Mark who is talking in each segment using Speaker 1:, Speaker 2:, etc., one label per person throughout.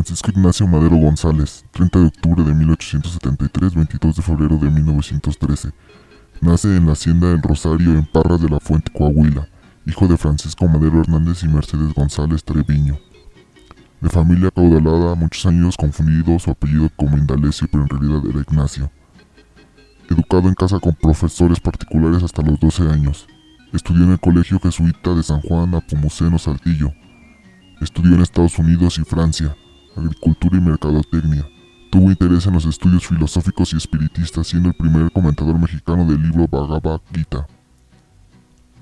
Speaker 1: Francisco Ignacio Madero González, 30 de octubre de 1873, 22 de febrero de 1913. Nace en la hacienda El Rosario en Parras de la Fuente, Coahuila, hijo de Francisco Madero Hernández y Mercedes González Treviño. De familia acaudalada, muchos años confundido su apellido como Indalecio, pero en realidad era Ignacio. Educado en casa con profesores particulares hasta los 12 años. Estudió en el Colegio Jesuita de San Juan Apomuceno, Saltillo. Estudió en Estados Unidos y Francia, agricultura y mercadotecnia. Tuvo interés en los estudios filosóficos y espiritistas, siendo el primer comentador mexicano del libro Bhagavad Gita.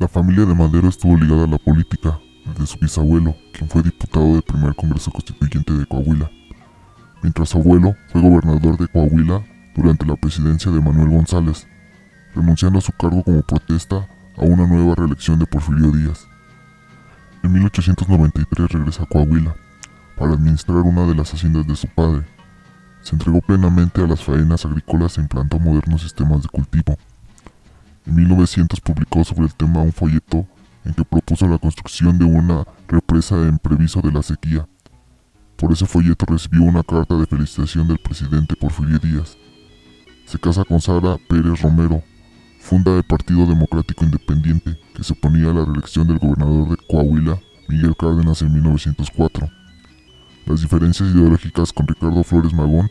Speaker 1: La familia de Madero estuvo ligada a la política desde su bisabuelo, quien fue diputado del primer Congreso Constituyente de Coahuila, mientras su abuelo fue gobernador de Coahuila durante la presidencia de Manuel González, renunciando a su cargo como protesta a una nueva reelección de Porfirio Díaz. En 1893 regresa a Coahuila para administrar una de las haciendas de su padre. Se entregó plenamente a las faenas agrícolas e implantó modernos sistemas de cultivo. En 1900 publicó sobre el tema un folleto en que propuso la construcción de una represa en previso de la sequía. Por ese folleto recibió una carta de felicitación del presidente Porfirio Díaz. Se casa con Sara Pérez Romero, funda el Partido Democrático Independiente, que se oponía a la reelección del gobernador de Coahuila, Miguel Cárdenas, en 1904. Las diferencias ideológicas con Ricardo Flores Magón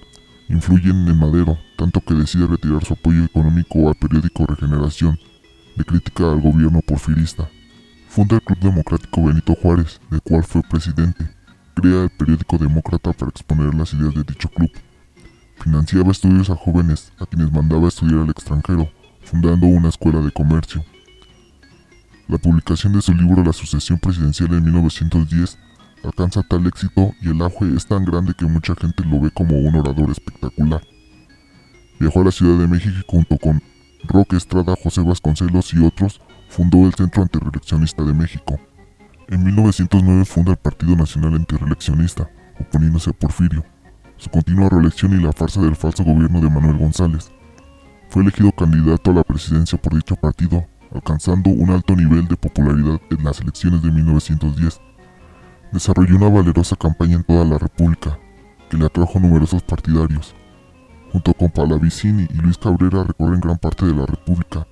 Speaker 1: influyen en Madero, tanto que decide retirar su apoyo económico al periódico Regeneración, de crítica al gobierno porfirista. Funda el Club Democrático Benito Juárez, del cual fue presidente. Crea el periódico Demócrata para exponer las ideas de dicho club. Financiaba estudios a jóvenes, a quienes mandaba estudiar al extranjero, fundando una escuela de comercio. La publicación de su libro La sucesión presidencial en 1910 alcanza tal éxito y el auge es tan grande que mucha gente lo ve como un orador espectacular. Viajó a la Ciudad de México y junto con Roque Estrada, José Vasconcelos y otros, fundó el Centro Antirreeleccionista de México. En 1909 funda el Partido Nacional Antirreeleccionista, oponiéndose a Porfirio, su continua reelección y la farsa del falso gobierno de Manuel González. Fue elegido candidato a la presidencia por dicho partido, alcanzando un alto nivel de popularidad en las elecciones de 1910. Desarrolló una valerosa campaña en toda la República, que le atrajo numerosos partidarios. Junto con Palavicini y Luis Cabrera recorren gran parte de la República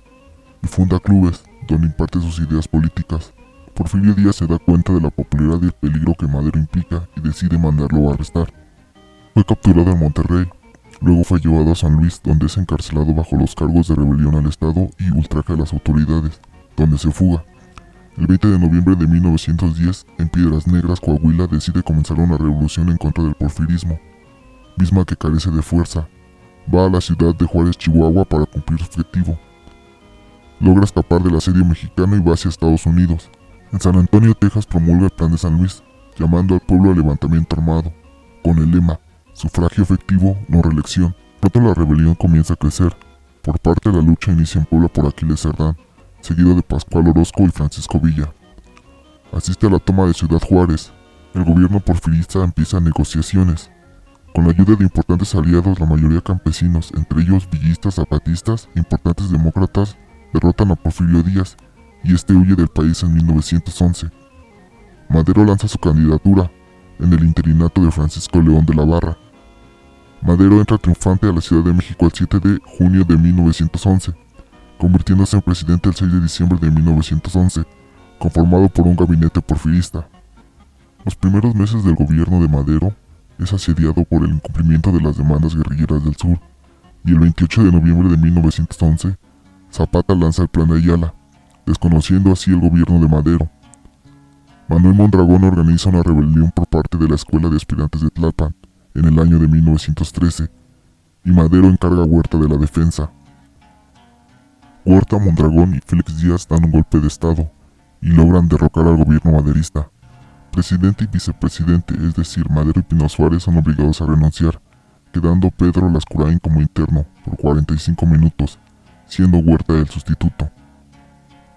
Speaker 1: y funda clubes donde imparte sus ideas políticas. Porfirio Díaz se da cuenta de la popularidad y el peligro que Madero implica y decide mandarlo a arrestar. Fue capturado en Monterrey, luego fue llevado a San Luis, donde es encarcelado bajo los cargos de rebelión al Estado y ultraje a las autoridades, donde se fuga. El 20 de noviembre de 1910, en Piedras Negras, Coahuila, decide comenzar una revolución en contra del porfirismo, misma que carece de fuerza. Va a la ciudad de Juárez, Chihuahua, para cumplir su objetivo. Logra escapar del asedio mexicano y va hacia Estados Unidos. En San Antonio, Texas, promulga el Plan de San Luis, llamando al pueblo al levantamiento armado, con el lema: sufragio efectivo, no reelección. Pronto la rebelión comienza a crecer. Por parte de la lucha inicia en Puebla por Aquiles Cerdán, seguido de Pascual Orozco y Francisco Villa. Asiste a la toma de Ciudad Juárez. El gobierno porfirista empieza negociaciones. Con la ayuda de importantes aliados, la mayoría campesinos, entre ellos villistas, zapatistas e importantes demócratas, derrotan a Porfirio Díaz y este huye del país en 1911. Madero lanza su candidatura en el interinato de Francisco León de la Barra. Madero entra triunfante a la Ciudad de México el 7 de junio de 1911, convirtiéndose en presidente el 6 de diciembre de 1911, conformado por un gabinete porfirista. Los primeros meses del gobierno de Madero es asediado por el incumplimiento de las demandas guerrilleras del sur, y el 28 de noviembre de 1911, Zapata lanza el Plan de Ayala, desconociendo así el gobierno de Madero. Manuel Mondragón organiza una rebelión por parte de la Escuela de Aspirantes de Tlalpan en el año de 1913, y Madero encarga a Huerta de la defensa. Huerta, Mondragón y Félix Díaz dan un golpe de estado y logran derrocar al gobierno maderista. Presidente y vicepresidente, es decir, Madero y Pino Suárez, son obligados a renunciar, quedando Pedro Lascurain como interno por 45 minutos, siendo Huerta el sustituto.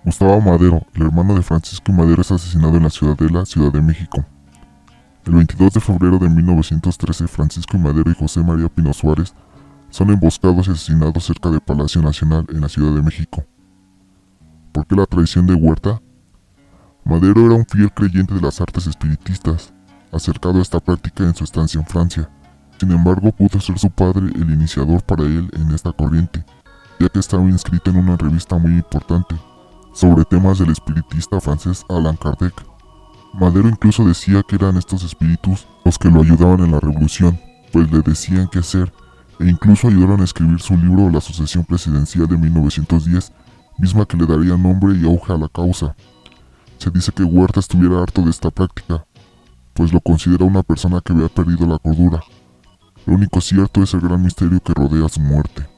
Speaker 1: Gustavo Madero, el hermano de Francisco I. Madero, es asesinado en la Ciudadela, Ciudad de México. El 22 de febrero de 1913, Francisco I. Madero y José María Pino Suárez son emboscados y asesinados cerca del Palacio Nacional en la Ciudad de México. ¿Por qué la traición de Huerta? Madero era un fiel creyente de las artes espiritistas acercado a esta práctica en su estancia en Francia. Sin embargo, pudo ser su padre el iniciador para él en esta corriente, ya que estaba inscrito en una revista muy importante sobre temas del espiritista francés Allan Kardec. Madero incluso decía que eran estos espíritus los que lo ayudaban en la revolución, pues le decían qué hacer, e incluso ayudaron a escribir su libro La sucesión presidencial de 1910, misma que le daría nombre y auge a la causa. Se dice que Huerta estuviera harto de esta práctica, pues lo considera una persona que había perdido la cordura. Lo único cierto es el gran misterio que rodea su muerte.